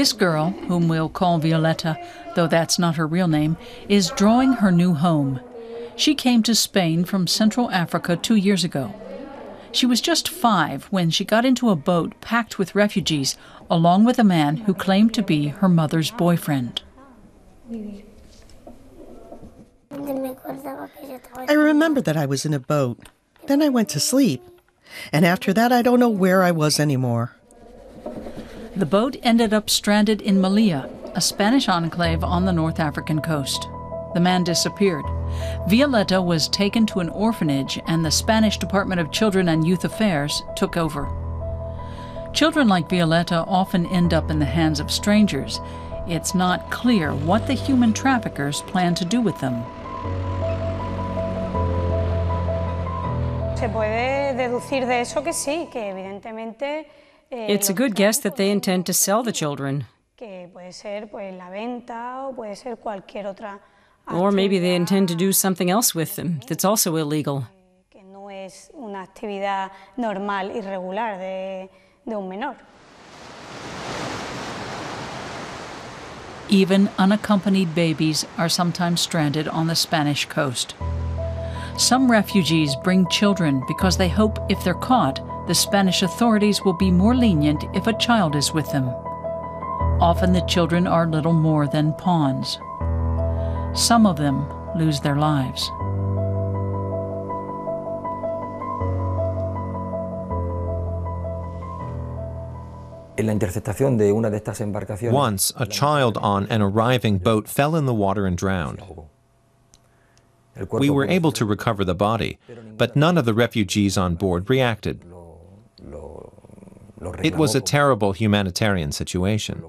This girl, whom we'll call Violeta, though that's not her real name, is drawing her new home. She came to Spain from Central Africa 2 years ago. She was just 5 when she got into a boat packed with refugees, along with a man who claimed to be her mother's boyfriend. I remember that I was in a boat. Then I went to sleep. And after that, I don't know where I was anymore. The boat ended up stranded in Melilla, a Spanish enclave on the North African coast. The man disappeared. Violeta was taken to an orphanage, and the Spanish Department of Children and Youth Affairs took over. Children like Violeta often end up in the hands of strangers. It's not clear what the human traffickers plan to do with them. It's a good guess that they intend to sell the children. Or maybe they intend to do something else with them that's also illegal. Even unaccompanied babies are sometimes stranded on the Spanish coast. Some refugees bring children because they hope if they're caught, the Spanish authorities will be more lenient if a child is with them. Often the children are little more than pawns. Some of them lose their lives. Once, a child on an arriving boat fell in the water and drowned. We were able to recover the body, but none of the refugees on board reacted. It was a terrible humanitarian situation.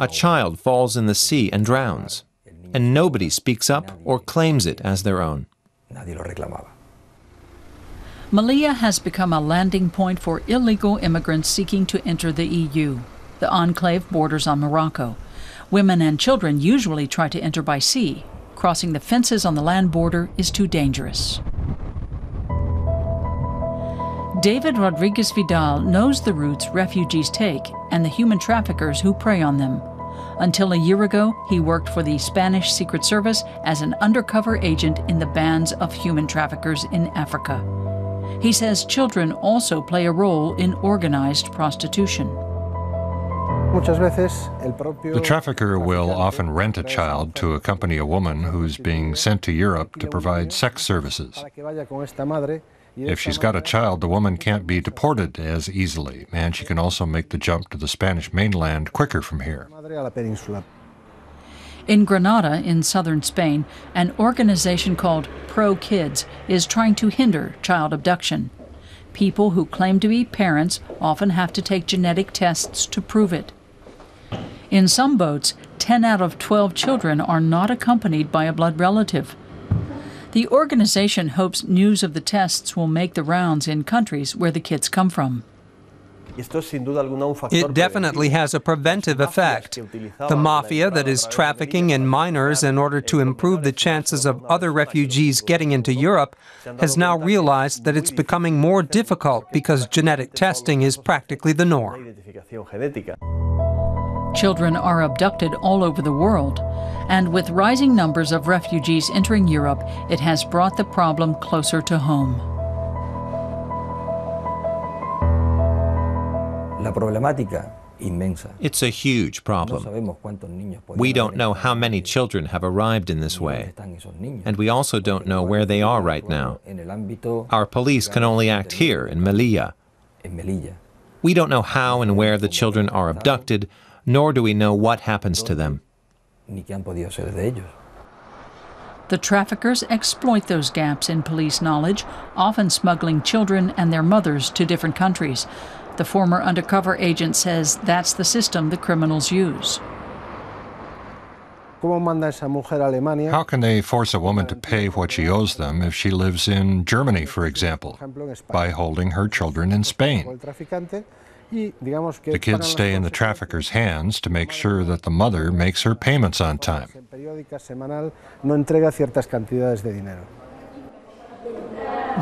A child falls in the sea and drowns, and nobody speaks up or claims it as their own. Melilla has become a landing point for illegal immigrants seeking to enter the EU. The enclave borders on Morocco. Women and children usually try to enter by sea. Crossing the fences on the land border is too dangerous. David Rodriguez Vidal knows the routes refugees take and the human traffickers who prey on them. Until a year ago, he worked for the Spanish Secret Service as an undercover agent in the bands of human traffickers in Africa. He says children also play a role in organized prostitution. The trafficker will often rent a child to accompany a woman who's being sent to Europe to provide sex services. If she's got a child, the woman can't be deported as easily, and she can also make the jump to the Spanish mainland quicker from here. In Granada, in southern Spain, an organization called Pro Kids is trying to hinder child abduction. People who claim to be parents often have to take genetic tests to prove it. In some boats, 10 out of 12 children are not accompanied by a blood relative. The organization hopes news of the tests will make the rounds in countries where the kids come from. It definitely has a preventive effect. The mafia that is trafficking in minors in order to improve the chances of other refugees getting into Europe has now realized that it's becoming more difficult because genetic testing is practically the norm. Children are abducted all over the world, and with rising numbers of refugees entering Europe, it has brought the problem closer to home. It's a huge problem. We don't know how many children have arrived in this way, and we also don't know where they are right now. Our police can only act here in Melilla. We don't know how and where the children are abducted, nor do we know what happens to them. The traffickers exploit those gaps in police knowledge, often smuggling children and their mothers to different countries. The former undercover agent says that's the system the criminals use. How can they force a woman to pay what she owes them if she lives in Germany, for example, by holding her children in Spain? The kids stay in the traffickers' hands to make sure that the mother makes her payments on time.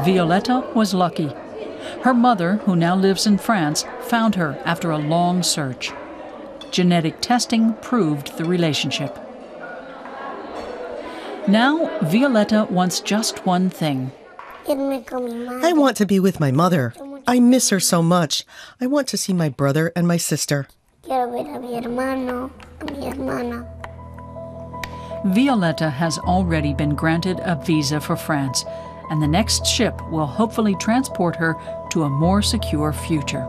Violeta was lucky. Her mother, who now lives in France, found her after a long search. Genetic testing proved the relationship. Now, Violetta wants just one thing. I want to be with my mother. I miss her so much. I want to see my brother and my sister. Violetta has already been granted a visa for France, and the next ship will hopefully transport her to a more secure future.